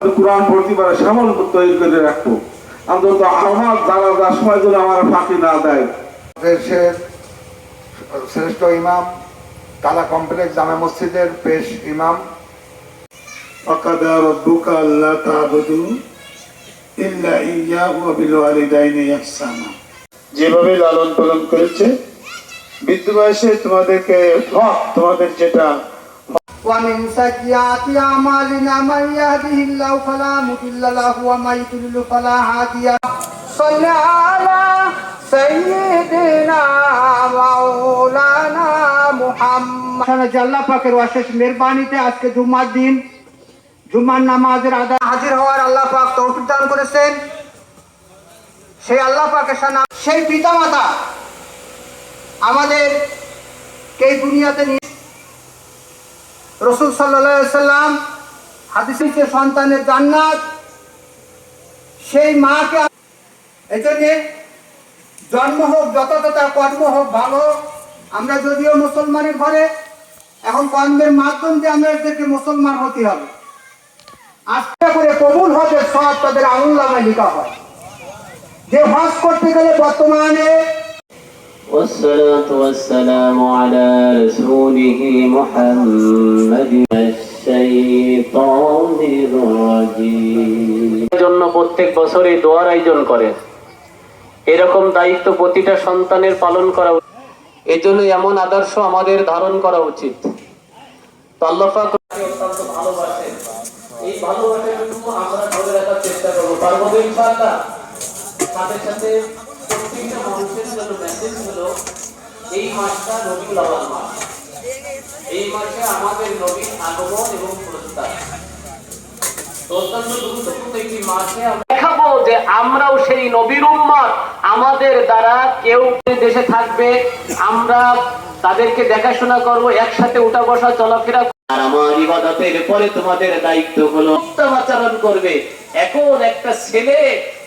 কোরআন পড়তে পারে সামন তৈরি করে রাখবো, অন্তত আমার জানাজার সময় যেন আমার ফাঁকি না দেয়। দেশের শ্রেষ্ঠ ইমাম, কালা কমপ্লেক্স জামে মসজিদের পেশ ইমাম। ওয়াকাদা রাব্বুকা আল্লা তা'বুদু ইল্লা ইয়্যাহু ওয়া বিল ওয়ালিদাইনি ইহসানা। যেভাবে লালন পালন করেছে, বৃদ্ধ বয়সে তোমাদেরকে হক, তোমাদের যেটা ومن سيئات أعمالنا من يهده الله فلا مضل له ومن يضلل فلا هادي له. صل على سيدنا مولانا محمد. আল্লাহ পাকের অশেষ মেহেরবানিতে আজকে জুমার দিন, জুমার নামাজের আদায় হাজির হওয়ার আল্লাহ পাক তৌফিক দান করেছেন। সেই আল্লাহ পাকের সানা, সেই পিতামাতা আমাদের এই দুনিয়াতে রাসূল সাল্লাল্লাহু আলাইহি সাল্লাম হাদিসে সন্তানের জান্নাত, সেই মাকে এজন্য জন্ম হোক যত তার কর্ম হোক ভালো। আমরা যদিও মুসলমানের ঘরে, এখন কর্মের মাধ্যম দিয়ে আমাদেরকে মুসলমান হতে হবে। আস্থা করে কবুল হবে, সব তাদের আমলনামায় লেখা হয়। যে হজ করতে গেলে বর্তমানে والصلاة والسلام على رسوله محمد الشيطان الرجيم জন্য প্রত্যেক বছরই দোয়ার আয়োজন করে। এরকম দায়িত্ব প্রতিটা সন্তানের পালন করা উচিত। এজন্য এমন আদর্শ আমাদের ধারণ করা উচিত। তো আল্লাহ পাক অত্যন্ত ভালোবাসেন, এই ভালোবাসাটুকু আমরা ধরে রাখার চেষ্টা করব। পারবো তো ইনশাআল্লাহ। সাথে সাথে প্রত্যেকটা মানুষের জন্য মেসেজ হলো, এই মাসটা রবিউল আউয়াল মাস। এই মাসে আমাদের নবীর আগমন এবং প্রস্থান অত্যন্ত গুরুত্বপূর্ণ একটি মাসে আমরা দেখাবো যে আমরাও সেই নবীর উম্মত। আমাদের দ্বারা কেউ দেশে থাকবে, আমরা তাদেরকে দেখাশোনা করব, একসাথে উঠা বসা চলাফেরা। আর আমার ইবাদতের পরে তোমাদের দায়িত্ব হলো উত্তম আচরণ করবে। এখন একটা ছেলে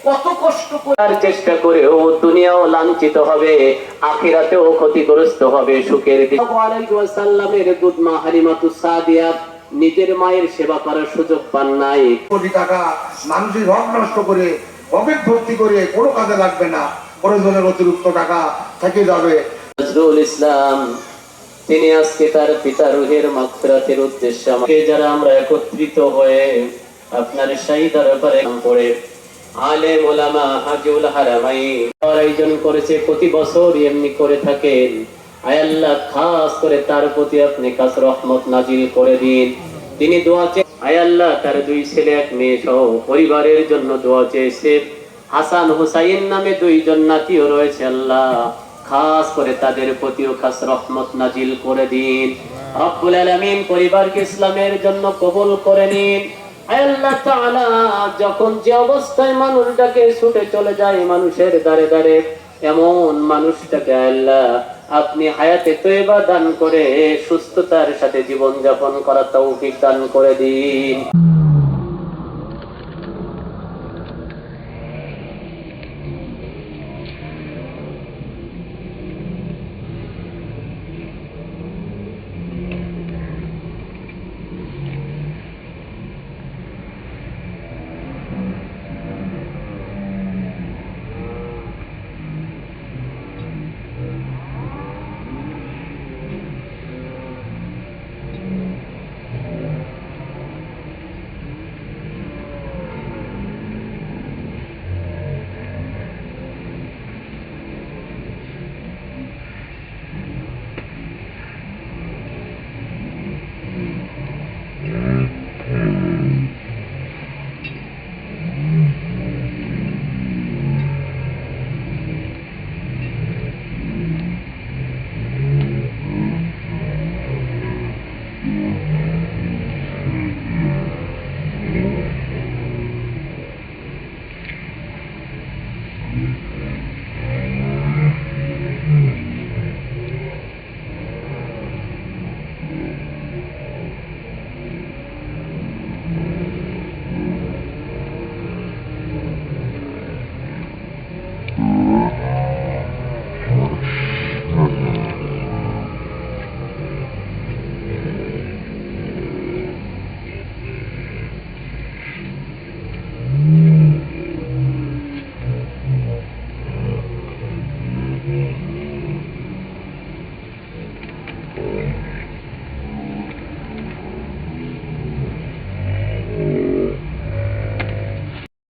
কত কষ্ট করার চেষ্টা করেও দুনিয়াও লাঞ্ছিত হবে, আখিরাতেও ক্ষতিগ্রস্ত হবে। সুখের দিন আলাইহি ওয়াসাল্লামের দুধ মা হালিমাতুস সাদিয়া নিজের মায়ের সেবা করার সুযোগ পান নাই। কোটি টাকা মানুষের হক নষ্ট করে, পকেট ভর্তি করে কোনো কাজে লাগবে না, প্রয়োজনের অতিরিক্ত টাকা থেকে যাবে। নজরুল ইসলাম তিনি আজকে তার পিতা রুহের মাগফিরাতের উদ্দেশ্যে আমাকে যারা আমরা একত্রিত হয়ে আপনার শাহী দরবারে পড়ে আলেম ওলামা হাজিউল হারামাইন আয়োজন করেছে, প্রতি বছর এমনি করে থাকেন। আয় আল্লাহ, খাস করে তার প্রতি আপনি কাছ রহমত নাজিল করে দিন। তিনি দোয়া চেয়ে, আয় আল্লাহ, তার দুই ছেলে এক মেয়ে সহ পরিবারের জন্য দোয়া চেয়েছে। হাসান হুসাইন নামে দুইজন নাতিও রয়েছে, আল্লাহ খাস করে তাদের প্রতিও খাস রহমত নাজিল করে দিন। রব্বুল আলামিন পরিবারকে ইসলামের জন্য কবুল করে নিন। আল্লাহ তাআলা যখন যে অবস্থায় মানুষটাকে ছুটে চলে যায় মানুষের দ্বারে দ্বারে, এমন মানুষটাকে আল্লাহ আপনি হায়াতে তয়্যিবা দান করে সুস্থতার সাথে জীবন যাপন করার তৌফিক দান করে দিন।